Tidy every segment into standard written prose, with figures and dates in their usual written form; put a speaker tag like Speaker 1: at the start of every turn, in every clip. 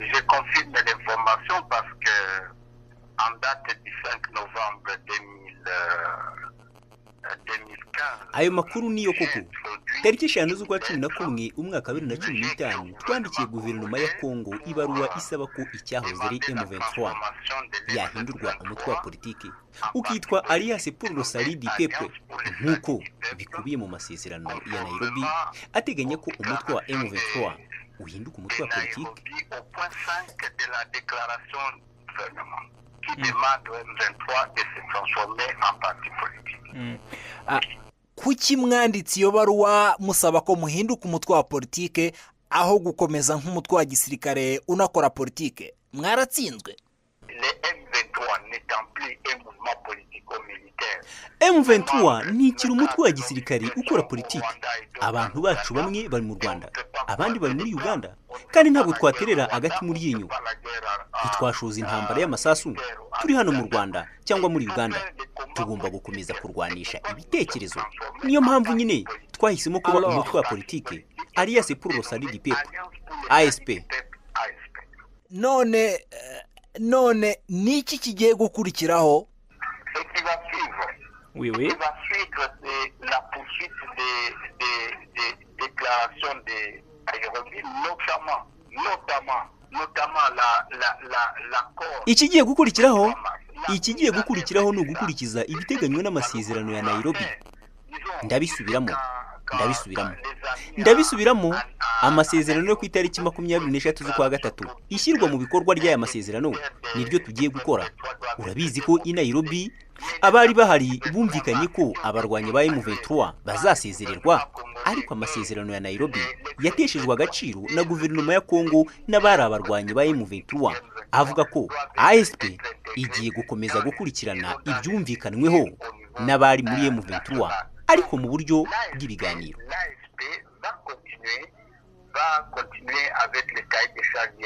Speaker 1: Je confirme l'information parce que en date du 5 novembre 2015.
Speaker 2: Ayo makuru niyo koko. Tariki 5 z'ukwa 11 umwaka wa 2015 twandikiye guverinoma ya Kongo ibaruwa isaba ko icyahoze ari M23 yahindurwa umutwe wa politiki ukitwa Alliance pour le Salut du Peuple nk'uko bikubiye mu masezerano ya Nairobi ateganya ko umutwe wa M23 uhinduka umutwe wa politiki.
Speaker 1: Au point 5 de la déclaration du gouvernement qui demande au M23 de se transformer en parti politique.
Speaker 3: Kuki mwanditse iyo baruwa musaba ko muhinduka umutwe wa politike aho gukomeza nk'umutwe wa gisirikare unakora politike? Mwaratsinzwe.
Speaker 2: M23 ntikiri umutwe wa gisirikare ukora politiki. Abantu bacu bamwe bari mu Rwanda, abandi bari muri Uganda, kandi ntabwo twaterera agati muri yinyo. Ntitwashoza intambara y'amasasu turi hano mu Rwanda cyangwa muri Uganda. Tugomba gukomeza kurwanisha ibitekerezo. Niyo mpamvu nyine twahisemo kuba umutwe wa politiki Alliance pour le Salut du Peuple, ASP.
Speaker 3: None niki kigiye gukurikiraho?
Speaker 2: Oui.
Speaker 1: Va suivre la poursuite des déclarations de Nairobi, notamment l'accord.
Speaker 2: Ikigiye gukurikiraho ni ugukurikiza ibiteganywa n'amasezerano ya Nairobi. Ndabisubiramo amasezerano yo ku itariki 23 z'ukwa gatatu ishyirwa mu bikorwa ry'aya masezerano niryo tugiye gukora. Urabizi ko i Nairobi abari bahari bumvikanye ko abarwanyi ba M23 bazasezererwa, ariko amasezerano ya Nairobi yateshejwe agaciro na guverinoma ya Kongo n'abari abarwanyi ba M23 avuga ko ASP igiye gukomeza gukurikirana ibyumvikanweho n'abari muri M23 ariko mu buryo bw'ibiganiro.
Speaker 1: Va continuer avec le cahier de charge de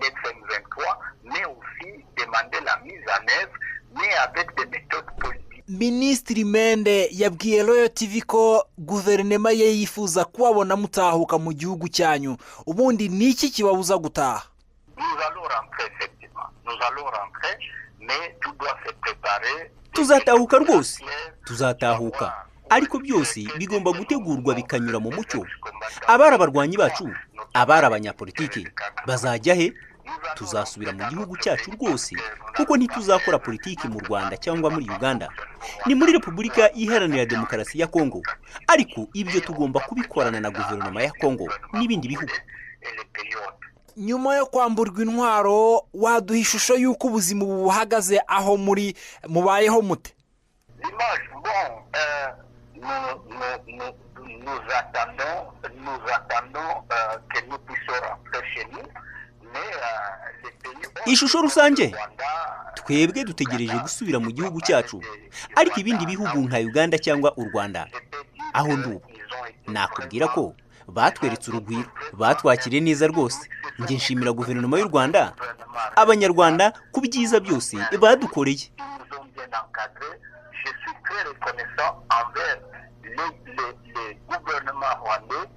Speaker 1: l'ex-M23, mais aussi demander la mise en œuvre, mais avec des méthodes politiques.
Speaker 3: Ministri Mende yabwiye Royal TV ko guverinoma ye yifuza kubabona mutahuka mu gihugu cyanyu. Ubundi niki kibabuza gutaha?
Speaker 1: Nous allons rentrer effectivement. Mais tout doit se préparer.
Speaker 2: Tuzatahuka rwose. Ariko byose bigomba gutegurwa bikanyura mu mucyo. Abari abarwanyi bacu, abari abanyapolitiki bazajya he? Tuzasubira mu gihugu cyacu rwose, kuko ntituzakora politiki mu Rwanda cyangwa muri Uganda. Ni muri Repubulika Iharanira Demokarasi ya Kongo, ariko ibyo tugomba kubikorana na guverinoma ya Kongo n'ibindi bihugu.
Speaker 3: Nyuma yo kwamburwa intwaro, waduha ishusho y'uko ubuzima buhagaze aho muri mubayeho mute?
Speaker 1: Nous attendons que nous puissions rentrer chez nous, mais les pays.
Speaker 2: Ishusho rusange, twebwe dutegereje gusubira mu gihugu cyacu, ariko ibindi bihugu nka Uganda cyangwa u Rwanda aho ndubu nakubwira ko batweretse urugwiro, batwakiriye neza rwose. Nge nshimira guverinoma y'u Rwanda, abanyarwanda ku byiza byose badukoreye.
Speaker 1: Je suis très reconnaissant envers les gouvernements rwandais